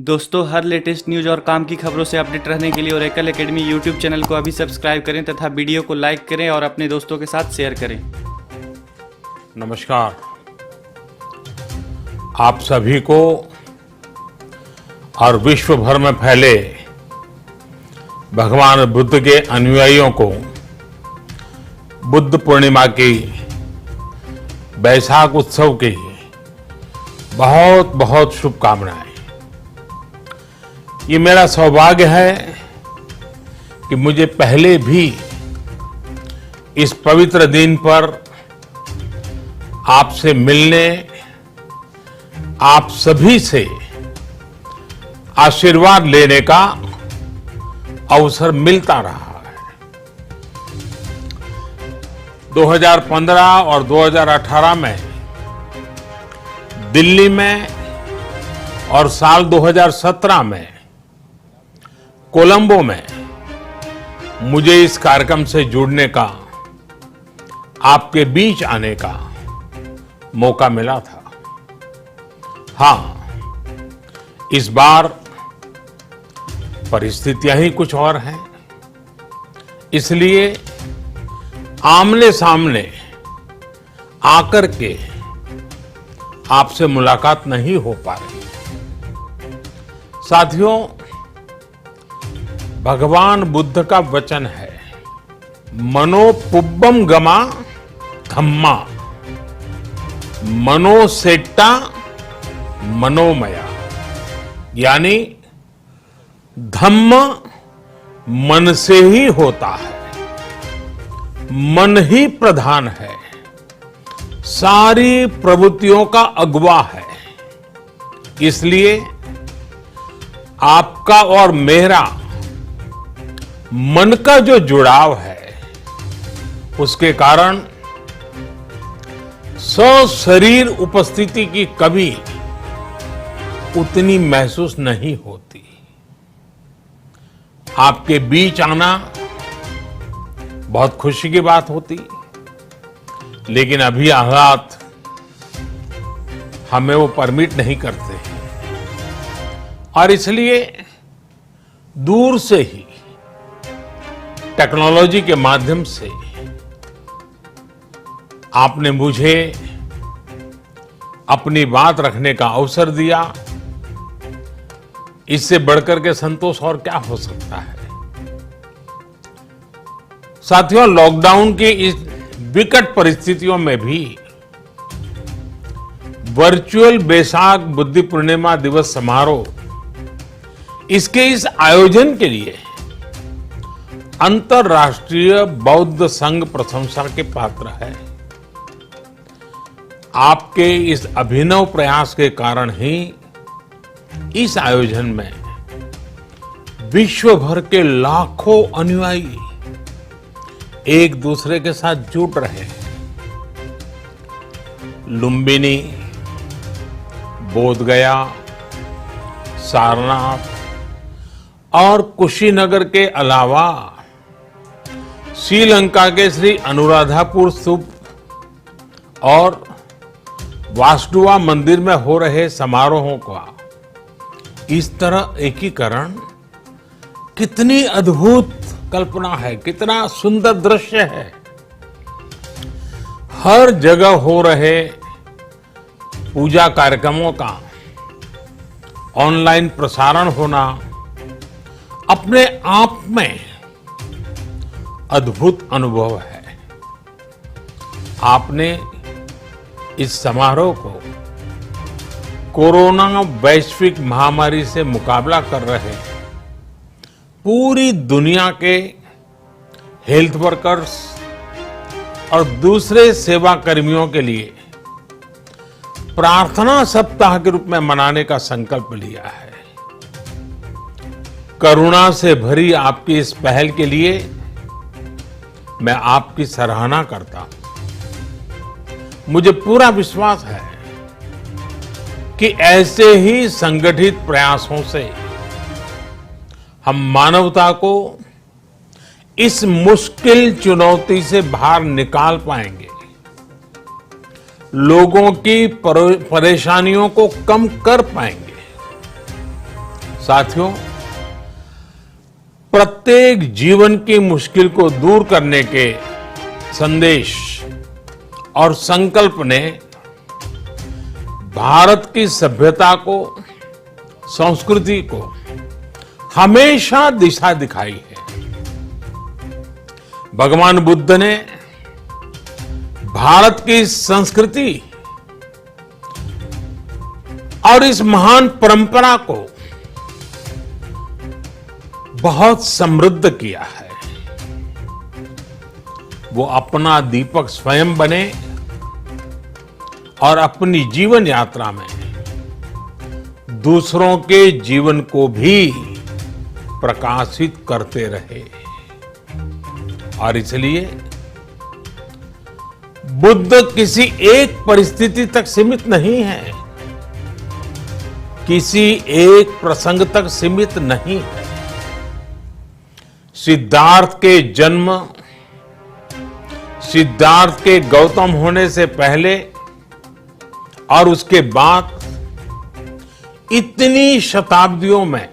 दोस्तों, हर latest news और काम की खबरों से अपडेट रहने के लिए ओरेकल एकेडमी यूट्यूब चैनल को अभी सब्सक्राइब करें तथा वीडियो को लाइक करें और अपने दोस्तों के साथ शेयर करें। नमस्कार। आप सभी को और विश्व भर में फैले भगवान बुद्ध के अनुयायियों को बुद्ध पूर्णिमा की बैसाख उत्सव की बहुत बहुत शुभकामनाएं। ये मेरा सौभाग्य है कि मुझे पहले भी इस पवित्र दिन पर आपसे मिलने, आप सभी से आशीर्वाद लेने का अवसर मिलता रहा है। 2015 और 2018 में दिल्ली में और साल 2017 में कोलंबो में मुझे इस कार्यक्रम से जुड़ने का, आपके बीच आने का मौका मिला था। हाँ, इस बार परिस्थितियां ही कुछ और हैं, इसलिए आमने सामने आकर के आपसे मुलाकात नहीं हो पा रही। साथियों, भगवान बुद्ध का वचन है, मनोपुब्बम गमा धम्मा, मनोसेट्टा मनोमया। यानी धम्म मन से ही होता है, मन ही प्रधान है, सारी प्रवृत्तियों का अगुवा है। इसलिए आपका और मेरा मन का जो जुड़ाव है, उसके कारण सशरीर उपस्थिति की कभी उतनी महसूस नहीं होती। आपके बीच आना बहुत खुशी की बात होती, लेकिन अभी हालात हमें वो परमिट नहीं करते और इसलिए दूर से ही टेक्नोलॉजी के माध्यम से आपने मुझे अपनी बात रखने का अवसर दिया। इससे बढ़कर के संतोष और क्या हो सकता है। साथियों, लॉकडाउन की इस विकट परिस्थितियों में भी वर्चुअल बैसाख बुद्ध पूर्णिमा दिवस समारोह, इसके इस आयोजन के लिए अंतर्राष्ट्रीय बौद्ध संघ प्रशंसा के पात्र है। आपके इस अभिनव प्रयास के कारण ही इस आयोजन में विश्व भर के लाखों अनुयायी एक दूसरे के साथ जुड़ रहे हैं। लुम्बिनी, बोधगया, सारनाथ और कुशीनगर के अलावा श्रीलंका के श्री अनुराधापुर स्तूप और वासुदेवा मंदिर में हो रहे समारोहों का इस तरह एकीकरण कितनी अद्भुत कल्पना है, कितना सुंदर दृश्य है। हर जगह हो रहे पूजा कार्यक्रमों का ऑनलाइन प्रसारण होना अपने आप में अद्भुत अनुभव है। आपने इस समारोह को कोरोना वैश्विक महामारी से मुकाबला कर रहे पूरी दुनिया के हेल्थ वर्कर्स और दूसरे सेवा कर्मियों के लिए प्रार्थना सप्ताह के रूप में मनाने का संकल्प लिया है। करुणा से भरी आपकी इस पहल के लिए मैं आपकी सराहना करता हूं। मुझे पूरा विश्वास है कि ऐसे ही संगठित प्रयासों से हम मानवता को इस मुश्किल चुनौती से बाहर निकाल पाएंगे। लोगों की परेशानियों को कम कर पाएंगे। साथियों, प्रत्येक जीवन की मुश्किल को दूर करने के संदेश और संकल्प ने भारत की सभ्यता को, संस्कृति को हमेशा दिशा दिखाई है। भगवान बुद्ध ने भारत की संस्कृति और इस महान परंपरा को बहुत समृद्ध किया है। वो अपना दीपक स्वयं बने और अपनी जीवन यात्रा में दूसरों के जीवन को भी प्रकाशित करते रहे। और इसलिए बुद्ध किसी एक परिस्थिति तक सीमित नहीं है, किसी एक प्रसंग तक सीमित नहीं है। सिद्धार्थ के जन्म, सिद्धार्थ के गौतम होने से पहले और उसके बाद इतनी शताब्दियों में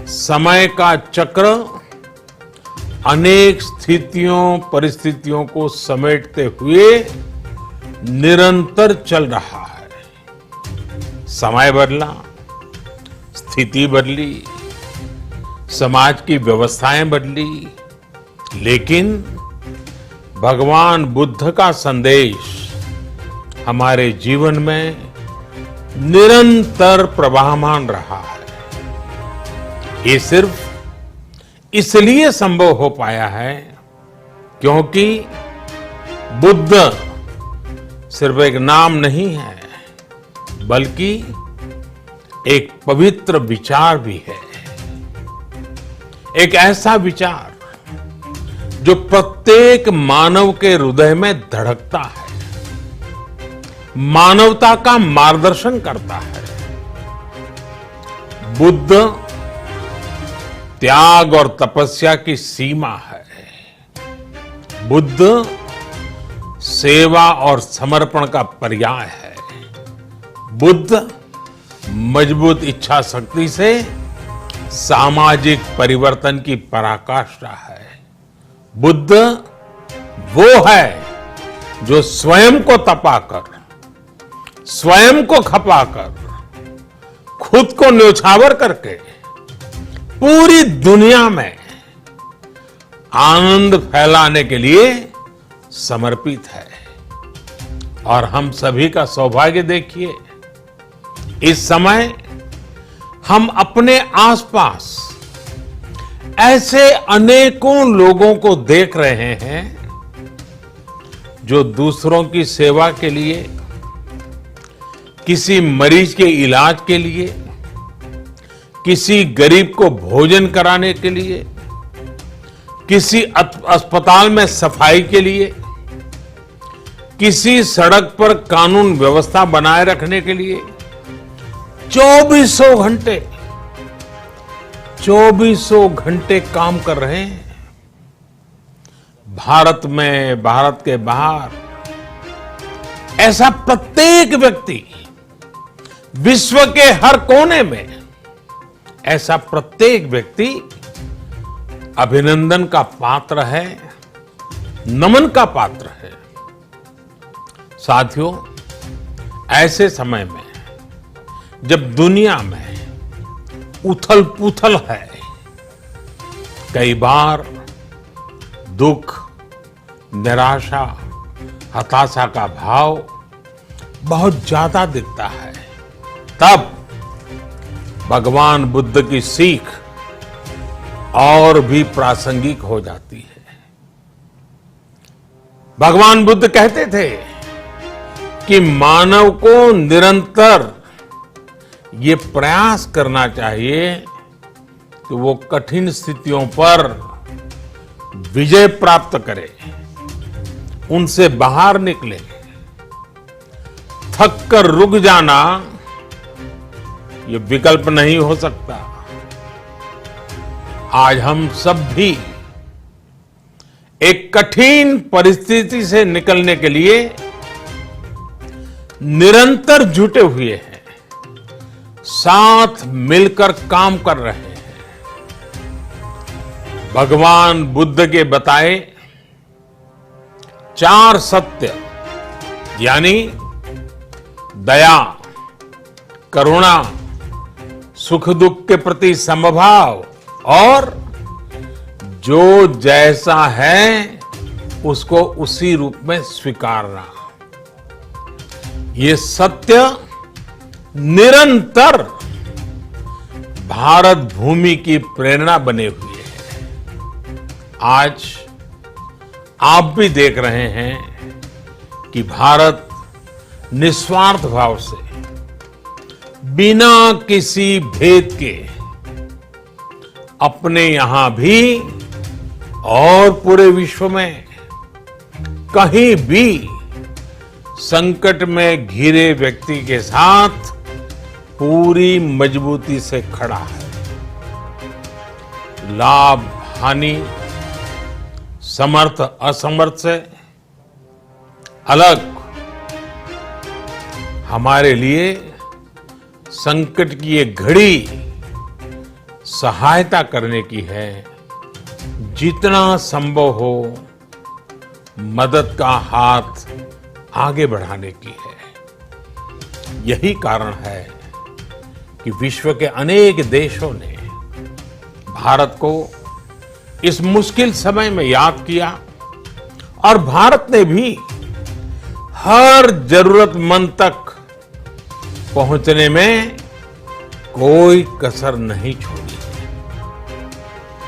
समय का चक्र अनेक स्थितियों, परिस्थितियों को समेटते हुए निरंतर चल रहा है। समय बदला, स्थिति बदली, समाज की व्यवस्थाएं बदली, लेकिन भगवान बुद्ध का संदेश हमारे जीवन में निरंतर प्रवाहमान रहा है। ये सिर्फ इसलिए संभव हो पाया है क्योंकि बुद्ध सिर्फ एक नाम नहीं है, बल्कि एक पवित्र विचार भी है। एक ऐसा विचार जो प्रत्येक मानव के हृदय में धड़कता है, मानवता का मार्गदर्शन करता है। बुद्ध त्याग और तपस्या की सीमा है। बुद्ध सेवा और समर्पण का पर्याय है। बुद्ध मजबूत इच्छा शक्ति से सामाजिक परिवर्तन की पराकाष्ठा है। बुद्ध वो है जो स्वयं को तपाकर, स्वयं को खपाकर, खुद को न्योछावर करके पूरी दुनिया में आनंद फैलाने के लिए समर्पित है। और हम सभी का सौभाग्य देखिए, इस समय हम अपने आसपास ऐसे अनेकों लोगों को देख रहे हैं जो दूसरों की सेवा के लिए, किसी मरीज के इलाज के लिए, किसी गरीब को भोजन कराने के लिए, किसी अस्पताल में सफाई के लिए, किसी सड़क पर कानून व्यवस्था बनाए रखने के लिए चौबीसों घंटे काम कर रहे हैं। भारत में, भारत के बाहर ऐसा प्रत्येक व्यक्ति, विश्व के हर कोने में ऐसा प्रत्येक व्यक्ति अभिनंदन का पात्र है, नमन का पात्र है। साथियों, ऐसे समय में जब दुनिया में उथल पुथल है, कई बार दुख, निराशा, हताशा का भाव बहुत ज्यादा दिखता है, तब भगवान बुद्ध की सीख और भी प्रासंगिक हो जाती है। भगवान बुद्ध कहते थे कि मानव को निरंतर ये प्रयास करना चाहिए कि वो कठिन स्थितियों पर विजय प्राप्त करे, उनसे बाहर निकले। थक कर रुक जाना ये विकल्प नहीं हो सकता। आज हम सब भी एक कठिन परिस्थिति से निकलने के लिए निरंतर जुटे हुए हैं। साथ मिलकर काम कर रहे हैं। भगवान बुद्ध के बताए 4 सत्य यानी दया, करुणा, सुख दुख के प्रति समभाव और जो जैसा है उसको उसी रूप में स्वीकारना, ये सत्य निरंतर भारत भूमि की प्रेरणा बने हुए हैं। आज आप भी देख रहे हैं कि भारत निस्वार्थ भाव से बिना किसी भेद के अपने यहां भी और पूरे विश्व में कहीं भी संकट में घिरे व्यक्ति के साथ पूरी मजबूती से खड़ा है। लाभ हानि, समर्थ असमर्थ से अलग हमारे लिए संकट की ये घड़ी सहायता करने की है। जितना संभव हो मदद का हाथ आगे बढ़ाने की है। यही कारण है कि विश्व के अनेक देशों ने भारत को इस मुश्किल समय में याद किया और भारत ने भी हर जरूरतमंद तक पहुंचने में कोई कसर नहीं छोड़ी।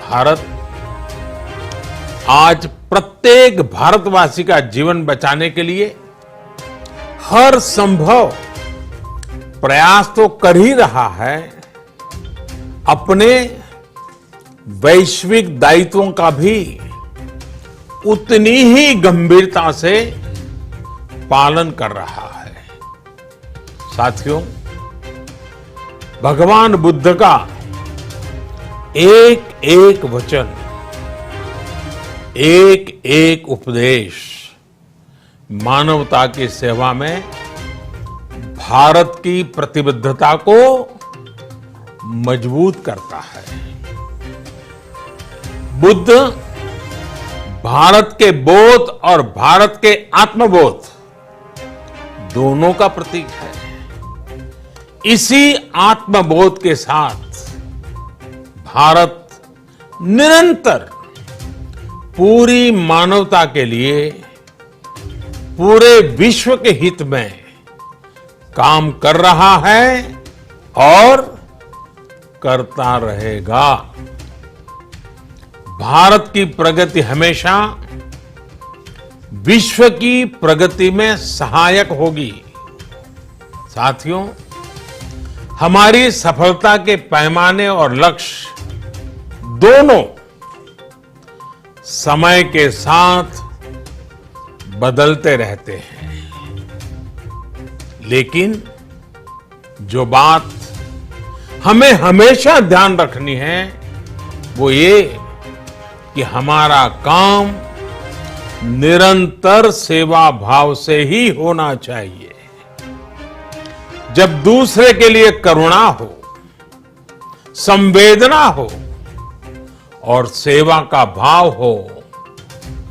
भारत आज प्रत्येक भारतवासी का जीवन बचाने के लिए हर संभव प्रयास तो कर ही रहा है, अपने वैश्विक दायित्वों का भी उतनी ही गंभीरता से पालन कर रहा है। साथियों, भगवान बुद्ध का एक एक वचन, एक एक उपदेश मानवता की सेवा में भारत की प्रतिबद्धता को मजबूत करता है। बुद्ध भारत के बोध और भारत के आत्मबोध दोनों का प्रतीक है। इसी आत्मबोध के साथ भारत निरंतर पूरी मानवता के लिए, पूरे विश्व के हित में काम कर रहा है और करता रहेगा। भारत की प्रगति हमेशा विश्व की प्रगति में सहायक होगी। साथियों, हमारी सफलता के पैमाने और लक्ष्य दोनों समय के साथ बदलते रहते हैं, लेकिन जो बात हमें हमेशा ध्यान रखनी है वो ये कि हमारा काम निरंतर सेवा भाव से ही होना चाहिए। जब दूसरे के लिए करुणा हो, संवेदना हो और सेवा का भाव हो,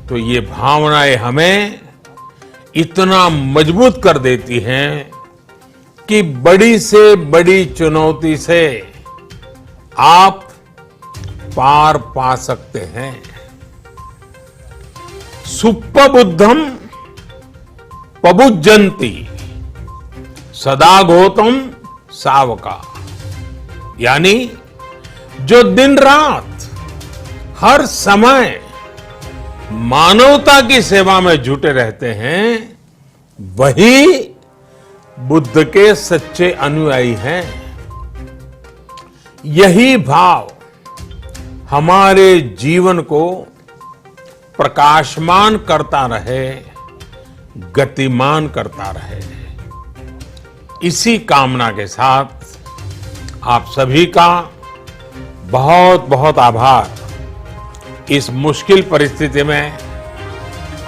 तो ये भावनाएं हमें इतना मजबूत कर देती हैं कि बड़ी से बड़ी चुनौती से आप पार पा सकते हैं। सुप्पबुद्धम पबुज्जन्ति सदा गौतम सावका, यानी जो दिन रात हर समय मानवता की सेवा में जुटे रहते हैं वही बुद्ध के सच्चे अनुयायी हैं। यही भाव हमारे जीवन को प्रकाशमान करता रहे, गतिमान करता रहे। इसी कामना के साथ आप सभी का बहुत बहुत आभार। इस मुश्किल परिस्थिति में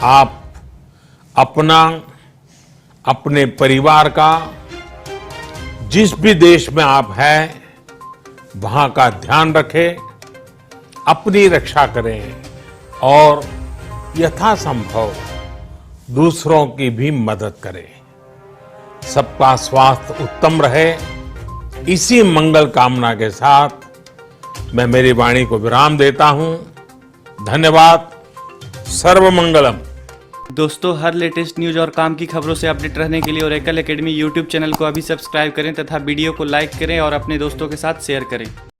आप अपना, अपने परिवार का जिस भी देश में आप हैं वहां का ध्यान रखें, अपनी रक्षा करें और यथासंभव दूसरों की भी मदद करें। सबका स्वास्थ्य उत्तम रहे, इसी मंगल कामना के साथ मैं मेरी वाणी को विराम देता हूं। धन्यवाद। सर्वमंगलम। दोस्तों, हर लेटेस्ट न्यूज और काम की खबरों से अपडेट रहने के लिए ओरेकल एकेडमी यूट्यूब चैनल को अभी सब्सक्राइब करें तथा वीडियो को लाइक करें और अपने दोस्तों के साथ शेयर करें।